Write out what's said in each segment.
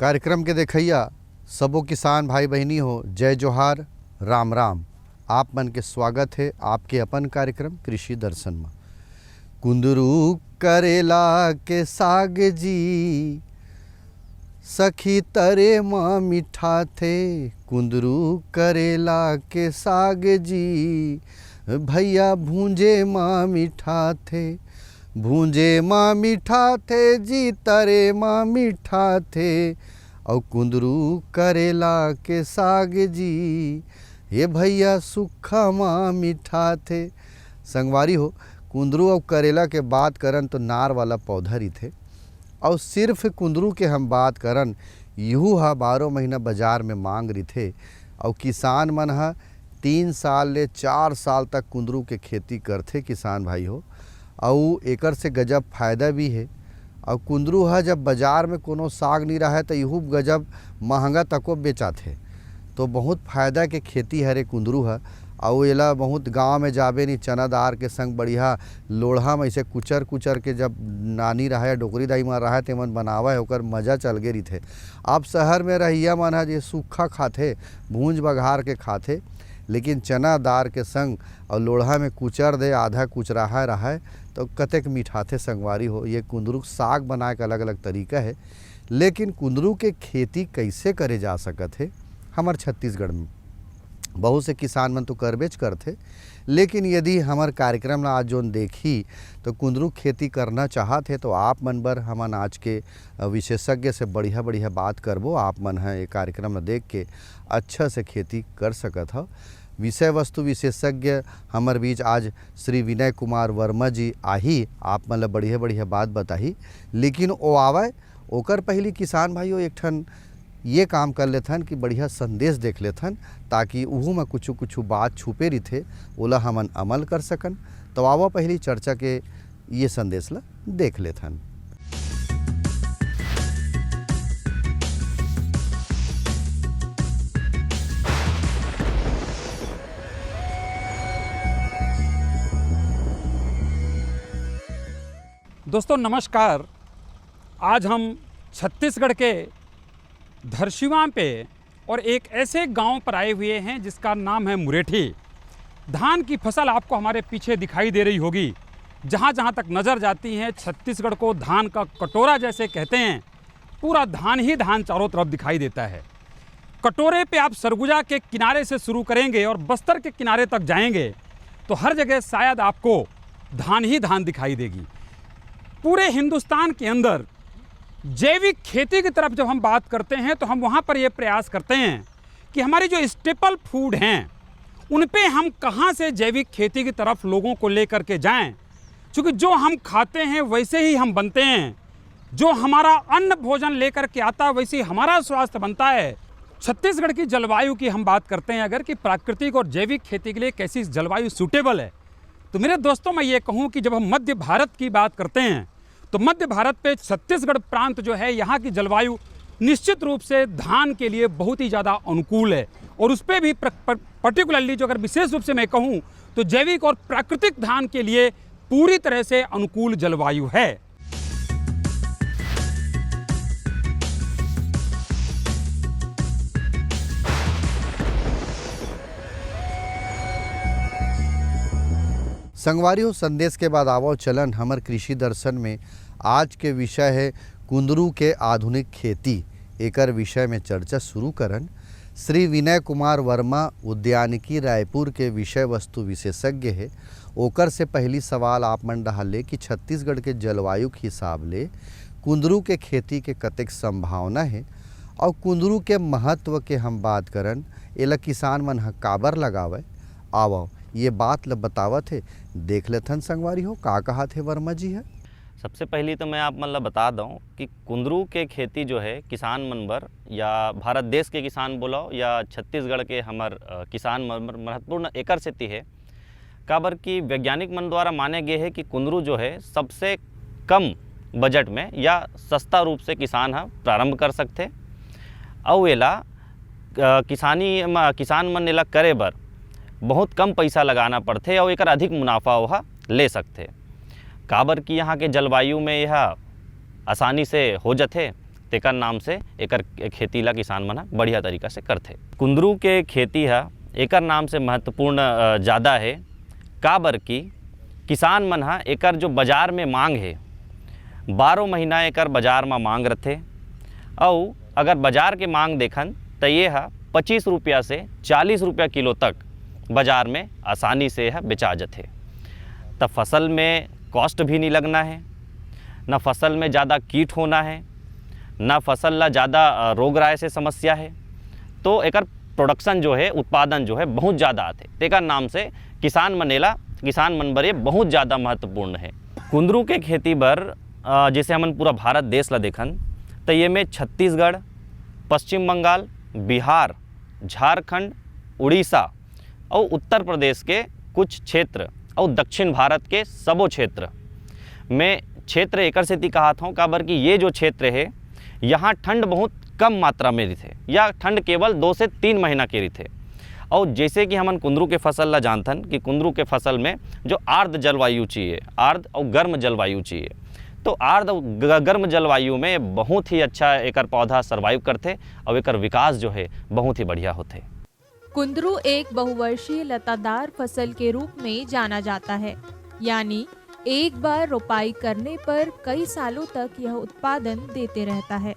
कार्यक्रम के देखैया सबो किसान भाई बहनी हो, जय जोहार, राम राम। आप मन के स्वागत है आपके अपन कार्यक्रम कृषि दर्शन में। कुंदरू करेला के साग जी सखी तरे माँ मीठा थे। कुंदरू करेला के साग जी भैया भूंजे माँ मीठा थे। भूंजे माँ मीठा थे जी, तरे माँ मीठा थे। और कुंदरू करेला के साग जी ये भैया सूखा माँ मीठा थे। संगवारी हो, कुंदरू और करेला के बात करन तो नार वाला पौधा ही थे। और सिर्फ कुंदरू के हम बात करन यूँ 12 महीना बाजार में मांग रही थे। और किसान मन 3 साल ले 4 साल तक कुंदरू के खेती करते किसान भाई हो। और एकर से गजब फायदा भी है। और कुंदरू जब बाजार में कोनो साग नहीं रहा है तो यूँ गजब महंगा तको बेचाथे। तो बहुत फायदा के खेती हरे कुंदरू है। और एला बहुत गांव में जाबे नहीं, चना दार के संग बढ़िया लोढ़ा में ऐसे कुचर कुचर के जब नानी रहा है डोकरी दाई में रहा है ते मन बनावा है, ओकर मजा चल गे रही थे। अब शहर में रहिया मन है जो सूखा खाते, भूंज बघार के खाते, लेकिन चना दार के संग और लोढ़ा में कुचर दे, आधा कुचराहा रहा है तो कतेक मीठाथे संगवारी हो। ये कुंदरू साग बनाए का अलग अलग तरीका है। लेकिन कुंदरू के खेती कैसे करे जा सकत है हमार छत्तीसगढ़ में? बहुत से किसान मन तो करबेच करते, लेकिन यदि हमार कार्यक्रम ला आज जोन देखी तो कुंदरू खेती करना चाहत है तो आप मन बर हमन आज के विशेषज्ञ से बढ़िया बढ़िया बात करबो। आप मन है ये कार्यक्रम में देख के अच्छा से खेती कर सकत हो। विषय वस्तु विशेषज्ञ हमार बीच आज श्री विनय कुमार वर्मा जी आही, आप मन ला बढ़िया बढ़िया बात बताही। लेकिन वो आवे ओकर पहली किसान भाइयों एक ठन ये काम कर लेथन कि बढ़िया संदेश देख लेथन, ताकि उहू में कुछ बात छुपे रही थे ओला हमन अमल कर सकन। तो आवा पहली चर्चा के ये संदेश ला देख लेथन। दोस्तों नमस्कार। आज हम छत्तीसगढ़ के धरसींवा पे और एक ऐसे गांव पर आए हुए हैं जिसका नाम है मुरेठी। धान की फसल आपको हमारे पीछे दिखाई दे रही होगी। जहां जहां तक नज़र जाती है छत्तीसगढ़ को धान का कटोरा जैसे कहते हैं। पूरा धान ही धान चारों तरफ दिखाई देता है। कटोरे पे आप सरगुजा के किनारे से शुरू करेंगे और बस्तर के किनारे तक जाएंगे तो हर जगह शायद आपको धान ही धान दिखाई देगी। पूरे हिंदुस्तान के अंदर जैविक खेती की तरफ जब हम बात करते हैं तो हम वहाँ पर ये प्रयास करते हैं कि हमारी जो स्टेपल फूड हैं उन पे हम कहाँ से जैविक खेती की तरफ लोगों को लेकर के जाएं, क्योंकि जो हम खाते हैं वैसे ही हम बनते हैं। जो हमारा अन्न भोजन लेकर के आता है वैसे ही हमारा स्वास्थ्य बनता है। छत्तीसगढ़ की जलवायु की हम बात करते हैं अगर कि प्राकृतिक और जैविक खेती के लिए कैसी जलवायु सूटेबल है, तो मेरे दोस्तों मैं ये कहूँ कि जब हम मध्य भारत की बात करते हैं तो मध्य भारत पे छत्तीसगढ़ प्रांत जो है यहाँ की जलवायु निश्चित रूप से धान के लिए बहुत ही ज़्यादा अनुकूल है। और उस पर भी पर्टिकुलरली जो अगर विशेष रूप से मैं कहूँ तो जैविक और प्राकृतिक धान के लिए पूरी तरह से अनुकूल जलवायु है। संगवारी हो, संदेश के बाद आवो चलन हमर कृषि दर्शन में आज के विषय है कुंदरू के आधुनिक खेती। एकर विषय में चर्चा शुरू करन श्री विनय कुमार वर्मा उद्यानिकी रायपुर के विषय वस्तु विशेषज्ञ है। ओकर से पहली सवाल आप मन डाले कि छत्तीसगढ़ के जलवायु के हिसाब ले कुंदरू के खेती के कतेक संभावना है और कुंदरू के महत्व के हम बात करन एला किसान मन काबर लगावे। आवो ये बात ल बतावत है, देख लेथन संगवारी हो का कहा थे वर्मा जी है। सबसे पहली तो मैं आप मन ला बता दूं कि कुंदरू के खेती जो है किसान मन बर या भारत देश के किसान बोलाओ या छत्तीसगढ़ के हमार किसान मन बर महत्वपूर्ण एकर सेती है। काबर कि वैज्ञानिक मन द्वारा माने गए है कि कुंदरू जो है सबसे कम बजट में या सस्ता रूप से किसान प्रारंभ कर सकते और एला किसान मन एला करे बर बहुत कम पैसा लगाना पड़ते और एक अधिक मुनाफा वह ले सकते। काबर कि यहाँ के जलवायु में यह आसानी से हो जाते। तेकर नाम से एकर खेती ला किसान मन बढ़िया तरीका से करथे। कुंदरू के खेती है एकर नाम से महत्वपूर्ण ज़्यादा है, काबर कि किसान मन हा एकर जो बाज़ार में मांग है 12 महीना एकर बाज़ार में मांग रथे। और अगर बाज़ार के मांग देखन तो ये है 25 रुपया से 40 रुपया किलो तक बाज़ार में आसानी से है बेचा जाते। तब फसल में कॉस्ट भी नहीं लगना है, न फसल में ज़्यादा कीट होना है, न फसल ला ज़्यादा रोग राय से समस्या है। तो एकर प्रोडक्शन जो है, उत्पादन जो है बहुत ज़्यादा आते। तेकर नाम से किसान मन बर ये बहुत ज़्यादा महत्वपूर्ण है। कुंदरू के खेती बर जैसे हमन पूरा भारत देश ला देखन तो ये में छत्तीसगढ़, पश्चिम बंगाल, बिहार, झारखंड, उड़ीसा और उत्तर प्रदेश के कुछ क्षेत्र और दक्षिण भारत के सबो क्षेत्र में क्षेत्र एकर सेती कहत हूँ, काबर कि ये जो क्षेत्र है यहाँ ठंड बहुत कम मात्रा में रही, या ठंड केवल 2 से 3 महीना के रही। और जैसे कि हमन कुंदरू के फसल ला जानथन कि कुंदरू के फसल में जो आर्द्र जलवायु चाहिए, आर्द्र और गर्म जलवायु चाहिए, तो आर्द्र और गर्म जलवायु में बहुत ही अच्छा एकर पौधा सर्वाइव करते और एकर विकास जो है बहुत ही बढ़िया होते। कुंदरू एक बहुवर्षीय लतादार फसल के रूप में जाना जाता है, यानी एक बार रोपाई करने पर कई सालों तक यह उत्पादन देते रहता है।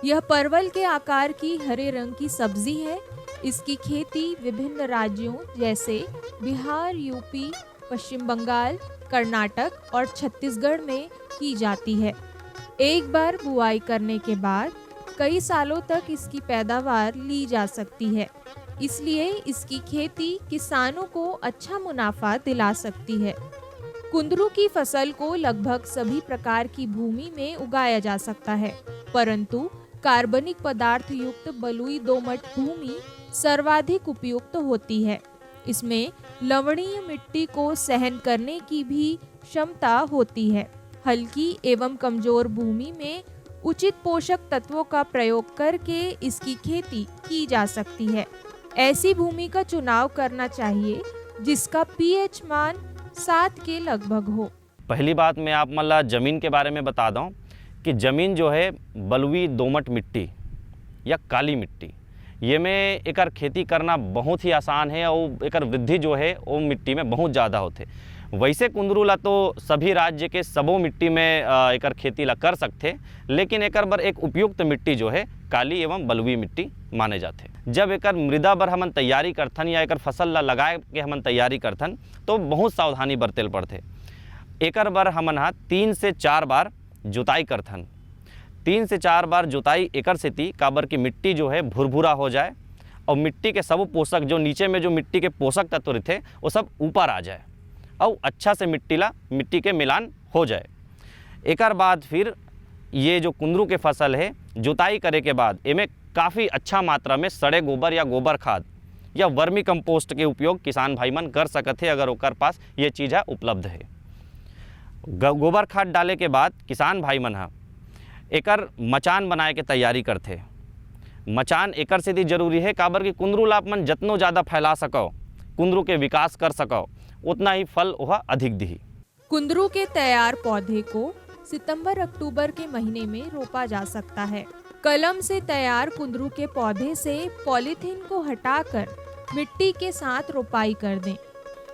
यह परवल के आकार की हरे रंग की सब्जी है। इसकी खेती विभिन्न राज्यों जैसे बिहार, यूपी, पश्चिम बंगाल, कर्नाटक और छत्तीसगढ़ में की जाती है। एक बार बुआई करने के बाद कई सालों तक इसकी पैदावार ली जा सकती है, इसलिए इसकी खेती किसानों को अच्छा मुनाफा दिला सकती है। कुंदरू की फसल को लगभग सभी प्रकार की भूमि में उगाया जा सकता है, परंतु कार्बनिक पदार्थ युक्त बलुई दोमट भूमि सर्वाधिक उपयुक्त होती है। इसमें लवणीय मिट्टी को सहन करने की भी क्षमता होती है। हल्की एवं कमजोर भूमि में उचित पोषक तत्वों का प्रयोग करके इसकी खेती की जा सकती है। ऐसी भूमि का चुनाव करना चाहिए जिसका पीएच मान 7 के लगभग हो। पहली बात मैं आप मतलब ज़मीन के बारे में बता दूं कि ज़मीन जो है बलुई दोमट मिट्टी या काली मिट्टी, ये में एकर खेती करना बहुत ही आसान है और एकर वृद्धि जो है वो मिट्टी में बहुत ज़्यादा होते। वैसे कुंदरू ला तो सभी राज्य के सबो मिट्टी में एकर खेती ला कर सकते, लेकिन एकर बर एक उपयुक्त मिट्टी जो है काली एवं बलुई मिट्टी माने जाते। जब एकर मृदा बर हमन तैयारी करथन या एकर फसल ला लगाए के हमन तैयारी करथन तो बहुत सावधानी बरतेल पड़ते। एकर बर हमन 3 से 4 बार जुताई करथन। 3 से 4 बार जुताई एकर सेती काबर की मिट्टी जो है भुरभुरा हो जाए और मिट्टी के सब पोषक जो नीचे में जो मिट्टी के पोषक तत्व रहते वो सब ऊपर आ जाए और अच्छा से मिट्टी के मिलान हो जाए। एकर बाद फिर ये जो कुंदरू के फसल है जुताई करे के बाद इमें काफ़ी अच्छा मात्रा में सड़े गोबर या गोबर खाद या वर्मी कंपोस्ट के उपयोग किसान भाई मन कर सकते अगर ओकर पास ये चीज़ है उपलब्ध है। गोबर खाद डाले के बाद किसान भाई मन एकर मचान बनाए के तैयारी करते। मचान एकर से जरूरी है काबर कि कुंदरू ला अपन जतनो ज़्यादा फैला सको, कुंदरू के विकास कर सको, उतना ही फल वह अधिक दी। कुंदरू के तैयार पौधे को सितंबर-अक्टूबर के महीने में रोपा जा सकता है। कलम से तैयार कुंदरू के पौधे से पॉलीथीन को हटाकर मिट्टी के साथ रोपाई कर दें।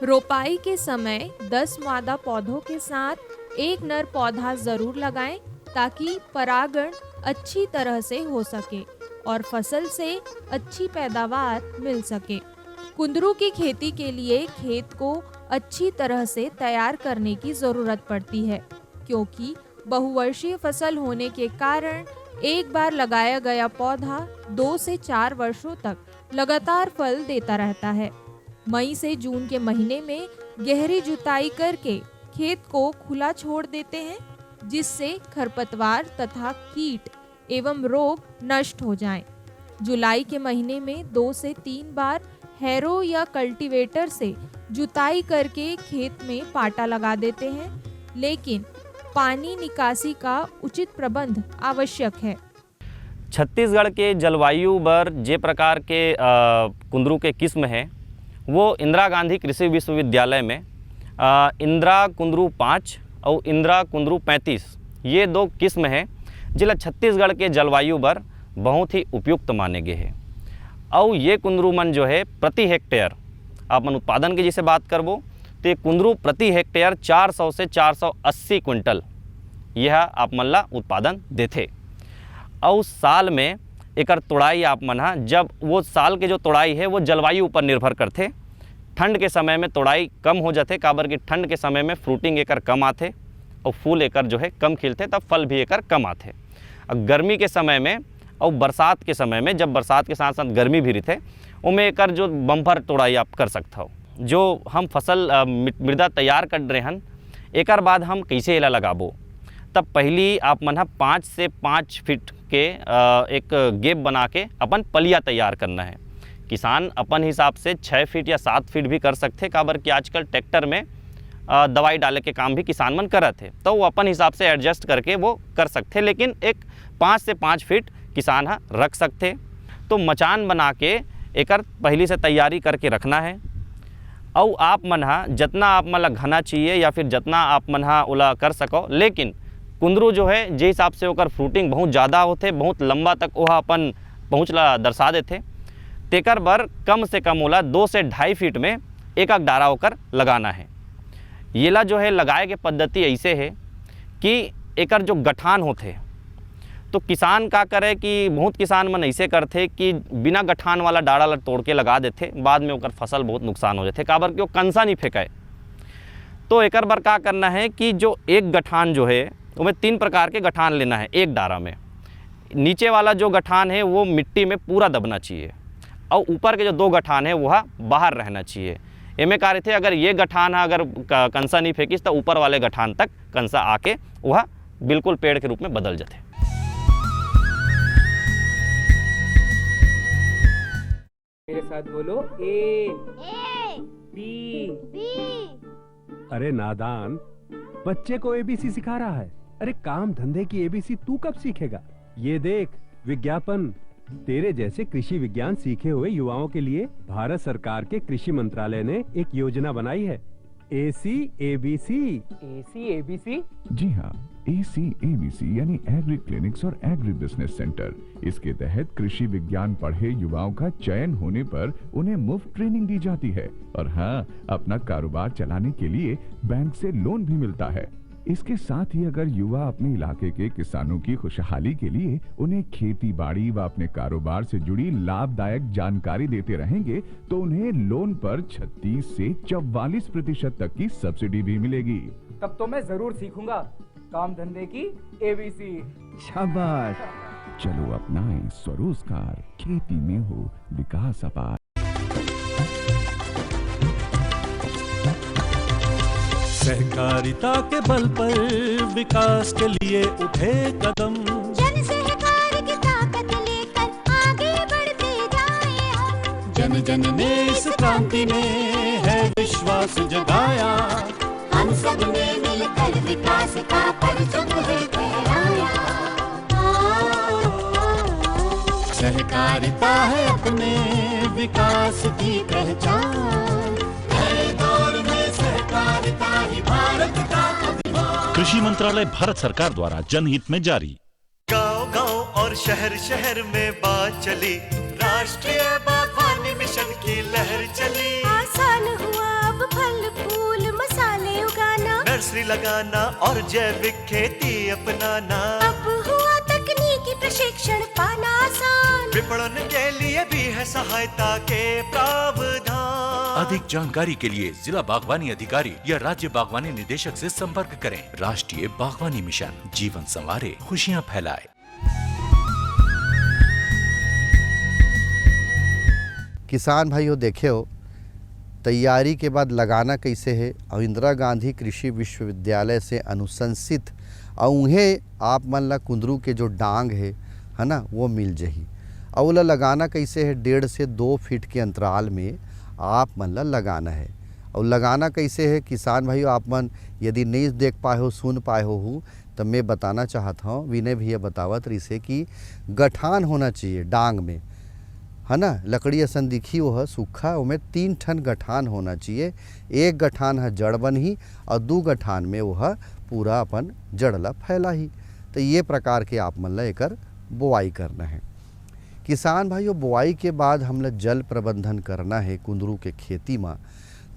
रोपाई के समय 10 मादा पौधों के साथ एक नर पौधा जरूर लगाएं ताकि परागण अच्छी तरह से हो सके और फसल से अच्छी पैदावार मिल सके। कुंदरू की खेती के लिए खेत को अच्छी तरह से तैयार करने की जरूरत पड़ती है, क्योंकि बहुवर्षीय फसल होने के कारण एक बार लगाया गया पौधा 2 से 4 वर्षों तक लगातार फल देता रहता है। मई से जून के महीने में गहरी जुताई करके खेत को खुला छोड़ देते हैं, जिससे खरपतवार तथा कीट एवं रोग नष्ट हो जाएं। जुलाई के महीने में 2 से 3 बार हैरो या कल्टीवेटर से जुताई करके खेत में पाटा लगा देते हैं, लेकिन पानी निकासी का उचित प्रबंध आवश्यक है। छत्तीसगढ़ के जलवायु बर जे प्रकार के कुंदरू के किस्म है वो इंदिरा गांधी कृषि विश्वविद्यालय में इंदिरा कुंदरू 5 और इंदिरा कुंदरू 35 ये 2 किस्म हैं जिला छत्तीसगढ़ के जलवायु बर बहुत ही उपयुक्त माने गए है। और ये कुंदरू मन जो है प्रति हेक्टेयर आप मन उत्पादन के जैसे बात करबो तो ये कुंदरू प्रति हेक्टेयर 400 से 480 क्विंटल यह आप मन ला उत्पादन देथे। और साल में एकर तोड़ाई आप मन हा, जब वो साल के जो तोड़ाई है वो जलवायु पर निर्भर करते। ठंड के समय में तोड़ाई कम हो जाते, काबर कि ठंड के समय में फ्रूटिंग एकर कम आते और फूल एकर जो है कम खिलते, तब फल भी एकर कम आते। और गर्मी के समय में और बरसात के समय में, जब बरसात के साथ साथ गर्मी भी रहते, उनमें एकर जो बम्पर तोड़ाई आप कर सकते हो। जो हम फसल मृदा तैयार कर रहे हैं, एकर बाद हम कैसे एला लगाबो, तब पहली आप मन 5 से 5 फीट के एक गेप बना के अपन पलिया तैयार करना है। किसान अपन हिसाब से 6 फीट या 7 फीट भी कर सकते, काबर कि आजकल ट्रैक्टर में दवाई डाले के काम भी किसान मन करत है, तो वो अपन हिसाब से एडजस्ट करके वो कर सकते। लेकिन एक 5 से 5 फीट किसान हा रख सकते। तो मचान बना के एकर पहली से तैयारी करके रखना है। और आप मन हा जितना आप मन ला घना चाहिए या फिर जितना आप मन हा ओला कर सको, लेकिन कुंदरू जो है जिस हिसाब से ओकर फ्रूटिंग बहुत ज़्यादा होते, बहुत लंबा तक वह अपन पहुँचला दर्शा देते, तेकर बर कम से कम ओला 2 से 2.5 फीट में एक डारा होकर लगाना है। येला जो है लगाए के पद्धति ऐसे है कि एकर जो गठान होते, तो किसान का करे कि बहुत किसान मन ऐसे करते कि बिना गठान वाला डारा ला तोड़ के लगा देते, बाद में ओकर फसल बहुत नुकसान हो जाते, काबर कि वो कंसा नहीं फेंकाए। तो एकर बर का करना है कि जो एक गठान जो है उसमें 3 प्रकार के गठान लेना है एक डारा में। नीचे वाला जो गठान है वो मिट्टी में पूरा दबना चाहिए और ऊपर के जो 2 गठान है वह बाहर रहना चाहिए। एमे कार्य थे अगर ये गठान अगर कंसा नहीं फेंकिस तो ऊपर वाले गठान तक कंसा आके वह बिल्कुल पेड़ के रूप में बदल जाते। मेरे साथ बोलो ए बी। अरे नादान, बच्चे को एबीसी सिखा रहा है। अरे काम धंधे की एबीसी तू कब सीखेगा? ये देख विज्ञापन, तेरे जैसे कृषि विज्ञान सीखे हुए युवाओं के लिए भारत सरकार के कृषि मंत्रालय ने एक योजना बनाई है, ACABC। ACABC? जी हाँ, ACABC यानी एग्री क्लिनिक्स और एग्री बिजनेस सेंटर। इसके तहत कृषि विज्ञान पढ़े युवाओं का चयन होने पर उन्हें मुफ्त ट्रेनिंग दी जाती है और हाँ, अपना कारोबार चलाने के लिए बैंक से लोन भी मिलता है। इसके साथ ही अगर युवा अपने इलाके के किसानों की खुशहाली के लिए उन्हें खेती बाड़ी व अपने कारोबार से जुड़ी लाभदायक जानकारी देते रहेंगे तो उन्हें लोन पर 36 से 44% तक की सब्सिडी भी मिलेगी। तब तो मैं जरूर सीखूंगा काम धंधे की ABC। शाबाश, चलो अपनाएं स्वरोजगार, खेती में हो विकास अपार। सहकारिता के बल पर विकास के लिए उठे कदम, जन सहकार की ताकत लेकर आगे बढ़ते जाएं हम। जन जन ने इस क्रांति में है विश्वास जगाया, हम सब ने मिलकर विकास का परचम है फहराया। सहकारिता है अपने विकास की पहचान, नए दौर में सहकारिता ही भारत का अभिमान। कृषि मंत्रालय भारत सरकार द्वारा जनहित में जारी। गांव-गांव और शहर-शहर में बात चली, राष्ट्रीय बागवानी मिशन की लहर चली। आसान हुआ अब फल फूल मसाले उगाना, नर्सरी लगाना और जैविक खेती अपनाना। अब हुआ तकनीकी प्रशिक्षण पाना आसान, विपणन के लिए भी है सहायता के प्रावधान। अधिक जानकारी के लिए जिला बागवानी अधिकारी या राज्य बागवानी निदेशक से संपर्क करें। राष्ट्रीय बागवानी मिशन, जीवन संवारे, खुशियां फैलाए। किसान भाइयों देखे हो, तैयारी के बाद लगाना कैसे है और इंदिरा गांधी कृषि विश्वविद्यालय से अनुशंसित और उन्हें आप मन ला कुंदरू के जो डांग है ना, वो मिल जही। और ओला लगाना कैसे है, 1.5 से 2 फीट के अंतराल में आप मन ला लगाना है। और लगाना कैसे है किसान भाइयों, आप मन यदि नहीं देख पाए हो, सुन पाए हो तो मैं बताना चाहता हूँ, विनय भैया बतावत रही कि गठान होना चाहिए डांग में, है ना। लकड़ी असन दिखी वह सूखा, उसमें 3 ठन गठान होना चाहिए। एक गठान है जड़ बन ही और 2 गठान में वह पूरा अपन जड़ ला फैला ही। तो ये प्रकार के आप मन ला एकर बुआई करना है। किसान भाइयों, बुआई के बाद हमला जल प्रबंधन करना है कुंदरू के खेती में।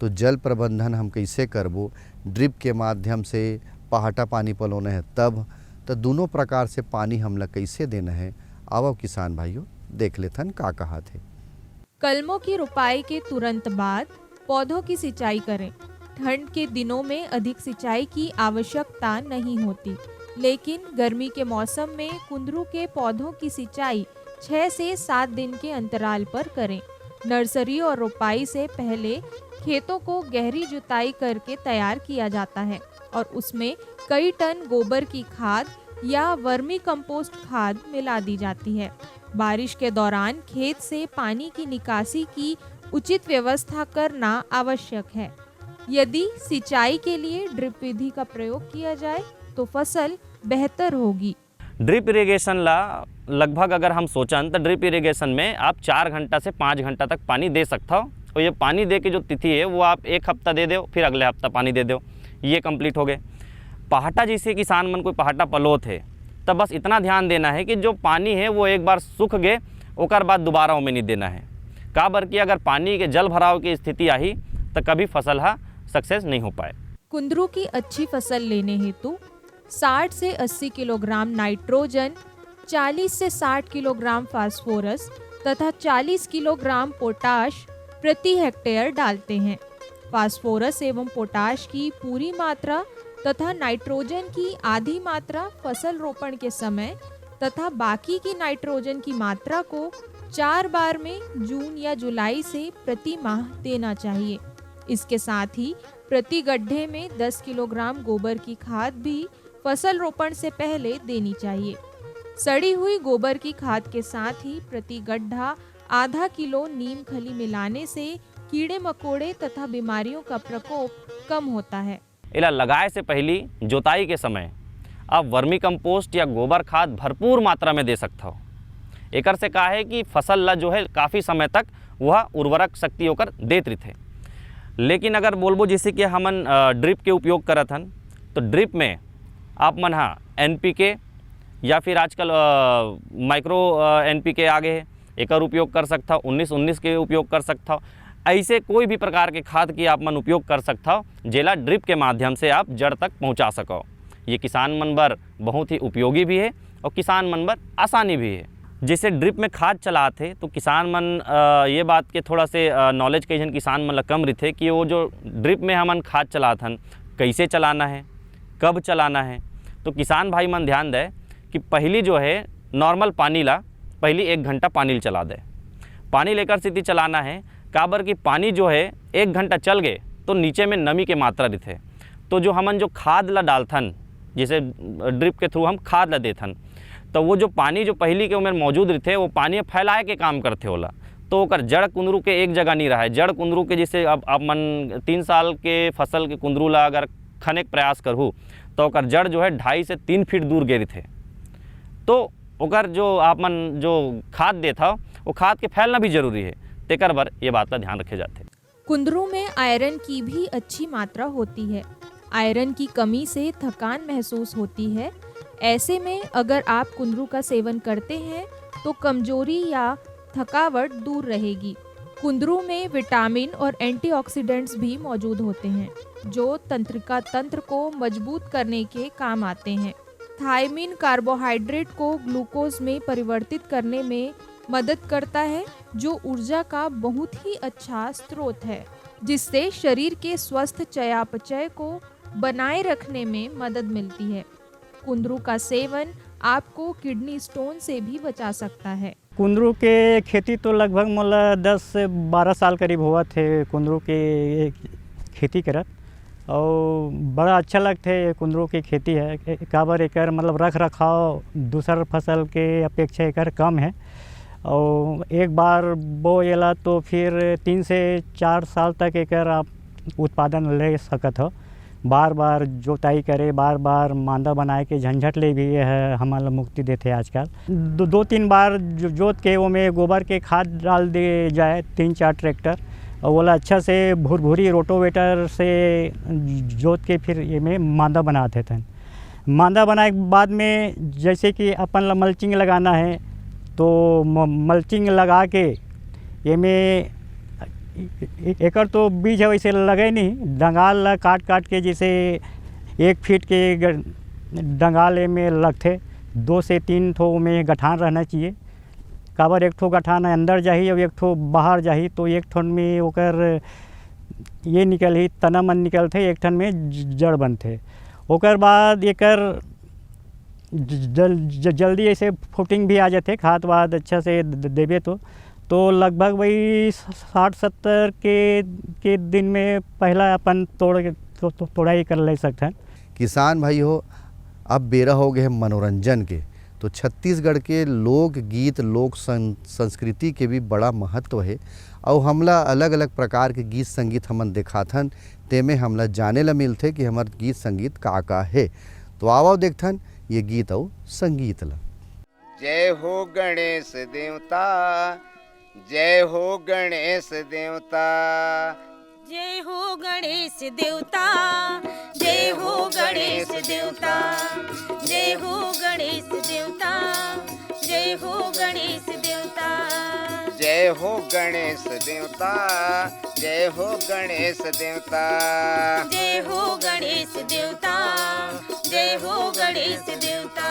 तो जल प्रबंधन हम कैसे करबो? ड्रिप के माध्यम से, पहाटा पानी पलोना है तब, तो दोनों प्रकार से पानी हमला कैसे देना है, आओ किसान भाइयों देख लेथन का कहा थे। कलमों की रुपाई के तुरंत बाद पौधों की सिंचाई करें। ठंड के दिनों में अधिक सिंचाई की आवश्यकता नहीं होती, लेकिन गर्मी के मौसम में कुंदरू के पौधों की सिंचाई 6 से 7 दिन के अंतराल पर करें। नर्सरी और रोपाई से पहले खेतों को गहरी जुताई करके तैयार किया जाता है और उसमें कई टन गोबर की खाद या वर्मी कंपोस्ट खाद मिला दी जाती है। बारिश के दौरान खेत से पानी की निकासी की उचित व्यवस्था करना आवश्यक है। यदि सिंचाई के लिए ड्रिप विधि का प्रयोग किया जाए तो फसल बेहतर होगी। ड्रिप इरिगेशन ला लगभग अगर हम सोचन तो ड्रिप इरिगेशन में आप 4 घंटा से 5 घंटा तक पानी दे सकते हो। और ये पानी दे के जो तिथि है वो आप 1 हफ्ता दे दो, फिर अगले हफ्ता पानी दे दो, ये कंप्लीट हो गए। पहाटा जैसे किसान मन कोई पहाटा पलोत है तब बस इतना ध्यान देना है कि जो पानी है वो एक बार सूख गए ओकर बाद दोबारा में नहीं देना है। का बर कि अगर पानी के जल भराव की स्थिति आई तो कभी फसल हा सक्सेस नहीं हो पाए। कुंदरू की अच्छी फसल लेने हेतु 60 से 80 किलोग्राम नाइट्रोजन, 40 से 60 किलोग्राम फास्फोरस तथा 40 किलोग्राम पोटाश प्रति हेक्टेयर डालते हैं। फास्फोरस एवं पोटाश की पूरी मात्रा तथा नाइट्रोजन की आधी मात्रा फसल रोपण के समय तथा बाकी की नाइट्रोजन की मात्रा को 4 बार में जून या जुलाई से प्रति माह देना चाहिए। इसके साथ ही प्रति गड्ढे में 10 किलोग्राम गोबर की खाद भी फसल रोपण से पहले देनी चाहिए। सड़ी हुई गोबर की खाद के साथ ही प्रति गड्ढा आधा किलो नीम खली मिलाने से कीड़े मकोड़े तथा बीमारियों का प्रकोप कम होता है। इला लगाए से पहली जोताई के समय आप वर्मी कंपोस्ट या गोबर खाद भरपूर मात्रा में दे सकते हो। एकर से का है कि फसल ला जो है काफ़ी समय तक वह उर्वरक शक्ति होकर देत रहते। लेकिन अगर बोलबो जैसे कि हमन ड्रिप के उपयोग करत हन तो ड्रिप में आप मन हाँ NPK या फिर आजकल माइक्रो NPK आगे है एकर उपयोग कर सकता हो, 19-19 के उपयोग कर सकता हो। ऐसे कोई भी प्रकार के खाद की आप मन उपयोग कर सकता हो जेला ड्रिप के माध्यम से आप जड़ तक पहुंचा सको। ये किसान मन बर बहुत ही उपयोगी भी है और किसान मन बर आसानी भी है। जैसे ड्रिप में खाद चलाते तो किसान मन ये बात के थोड़ा से नॉलेज कई जन किसान मन ला कम रहते कि वो जो ड्रिप में हमन खाद चलाथन कैसे चलाना है, कब चलाना है। तो किसान भाई मन ध्यान दे कि पहली जो है नॉर्मल पानी ला पहली 1 घंटा पानी चला दे। पानी लेकर सीधी चलाना है काबर कि पानी जो है 1 घंटा चल गए तो नीचे में नमी के मात्रा रहते। तो जो हमन जो खाद ला डालथन जैसे ड्रिप के थ्रू हम खाद ला देथन तो वो जो पानी जो पहली के उम्र मौजूद रहते वो पानी फैलाए के काम करते होला। तो ओकर जड़ कुंदरू के एक जगह नहीं रहा है। जड़ कुंदरू के जैसे अब मन 3 साल के फसल के कुंदरू ला अगर खने के प्रयास करूँ तो ओकर जड़ जो है 2.5 से 3 फीट दूर गिर थे। तो ओकर जो आप मन जो खाद देता वो खाद के फैलना भी जरूरी है। तेकर बर ये बात का ध्यान रखे जाते। कुंदरू में आयरन की भी अच्छी मात्रा होती है। आयरन की कमी से थकान महसूस होती है। ऐसे में अगर आप कुंदरू का सेवन करते हैं तो कमजोरी या थकावट दूर रहेगी। कुंदरू में विटामिन और एंटीऑक्सीडेंट्स भी मौजूद होते हैं जो तंत्रिका तंत्र को मजबूत करने के काम आते हैं। थायमिन कार्बोहाइड्रेट को ग्लूकोज में परिवर्तित करने में मदद करता है जो ऊर्जा का बहुत ही अच्छा स्रोत है, जिससे शरीर के स्वस्थ चयापचय को बनाए रखने में मदद मिलती है। कुंदरू का सेवन आपको किडनी स्टोन से भी बचा सकता है। कुंदरू के खेती तो लगभग मोला 10 से 12 साल करीब हुआ थे कुंदरू के खेती करत और बड़ा अच्छा लगता है। कुंदरू की खेती है काबर एकर मतलब रख रखाव दूसर फसल के अपेक्षा एकर कम है और एक बार बोएला तो फिर 3 से 4 साल तक एकर आप उत्पादन ले सकत हो। बार बार जोताई करे, बार बार मांदा बनाए के झंझट ले भी है हमारा मुक्ति देते आजकल। 2-3 बार जोत के वो में गोबर के खाद डाल दे जाए 3-4 ट्रैक्टर और बोला अच्छा से भूरी रोटोवेटर से जोत के फिर ये में मांदा बनाते थे। मांदा बनाए के बाद में जैसे कि अपन ला मल्चिंग लगाना है तो मल्चिंग लगा के ये में एकर तो बीज है वैसे लगे नहीं, डंगाल ला काट काट के जैसे 1 फीट के डंगाल में लगते 2 से 3 ठो में गठान रहना चाहिए। काबर एक ठो गठान अंदर जाही और एक ठो बाहर जाही तो एक ठन में ओकर ये निकल ही तना मन निकलते, एक ठन में जड़ बनते। ओकर बाद एकर जल्दी ऐसे फुटिंग भी आ जाते, खाद वाद अच्छा से देवे तो लगभग वही 60-70 के दिन में पहला अपन तोड़ाई कर ले सकते हैं। किसान भाई हो, अब बेरा हो गए मनोरंजन के, तो छत्तीसगढ़ के लोक गीत लोक संस्कृति के भी बड़ा महत्व है और हमला अलग अलग प्रकार के गीत संगीत हमन दिखाथन, तेमें हमला जाने ला मिलते कि हमार गीत संगीत का है। तो आओ देखथन ये गीत और संगीत ला। जय हो गणेश देवता, जय हो गणेश देवता, जय हो गणेश देवता, जय हो गणेश देवता, जय हो गणेश देवता, जय हो गणेश देवता, जय हो गणेश देवता, जय हो गणेश देवता, जय हो गणेश देवता, जय हो गणेश देवता।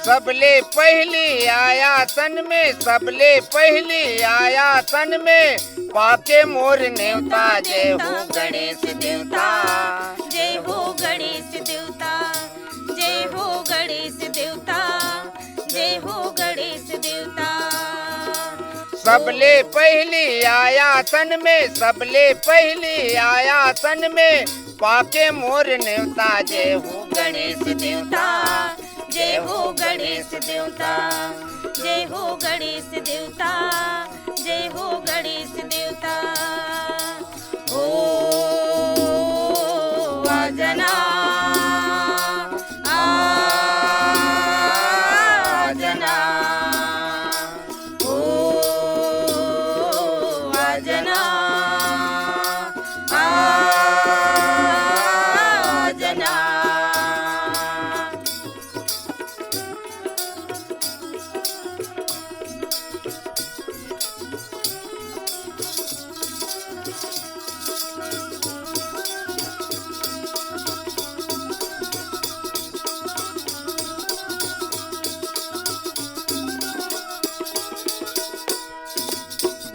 सबले पहली आया तन में, सबले पहली आया तन में, पाके मोर नेवता, जय हो गणेश देवता, जय हो गणेश देवता, जय हो गणेश देवता, जय हो गणेश देवता। सबले पहली आया तन में, सबले पहली आया तन में, पाके मोर नेवता, जय हो गणेश देवता, जय हो गणेश देवता, जय हो गणेश देवता, जय हो गणेश देवता। ओ आजना आजना, ओ आजना आजना।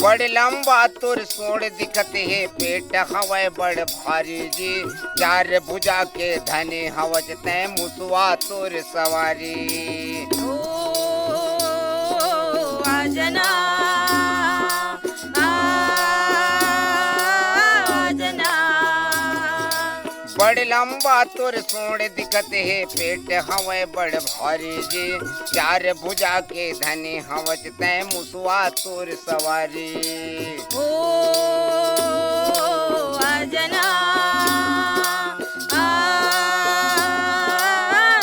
बड़ लंबा तुर सोड़ दिखत है, पेट हवै बड़ भारी जी, 4 भुजा के धने हवज तै मुसवा तुर सवारी। ओ आजना आजना, बड़ लंबा तुर सोड़ दिखत है, पेट हवै बड़ भारी जी, 4 भुजा के धने हवज तै मुसवा तुर सवारी। ओ आजना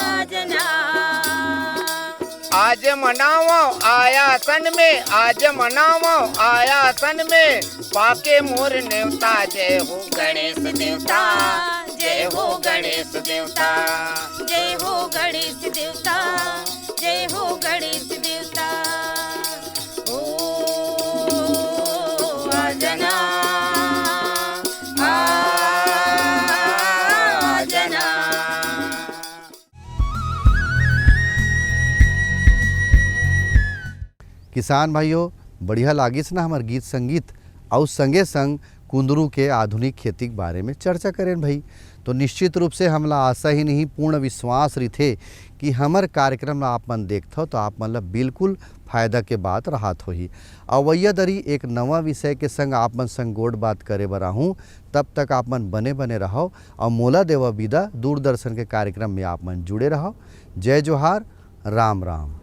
आजना। आज मनावो आया तन में, आज मनावो आया तन में, पाके मोर नेवता, जय हो गणेश देवता, जय हो गणेश देवता, जय हो गणेश देवता, जय हो गणेश देवता। ओ आजना आजना। किसान भाइयों, बढ़िया लागिस ना हमार गीत संगीत और संगे संग कुंदरू के आधुनिक खेती के बारे में चर्चा करें भाई। तो निश्चित रूप से हमला आशा ही नहीं पूर्ण विश्वास रही कि हमार कार्यक्रम आप मन देखते हो तो आप मन बिल्कुल फायदा के बात राहत होही। अवैया दरी एक नवा विषय के संग आप मन संग गोड़ बात करे बर आहूँ। तब तक आप मन बने बने रहो और मोला देवा विदा। दूरदर्शन के कार्यक्रम में आप मन जुड़े रहो। जय जोहार, राम राम।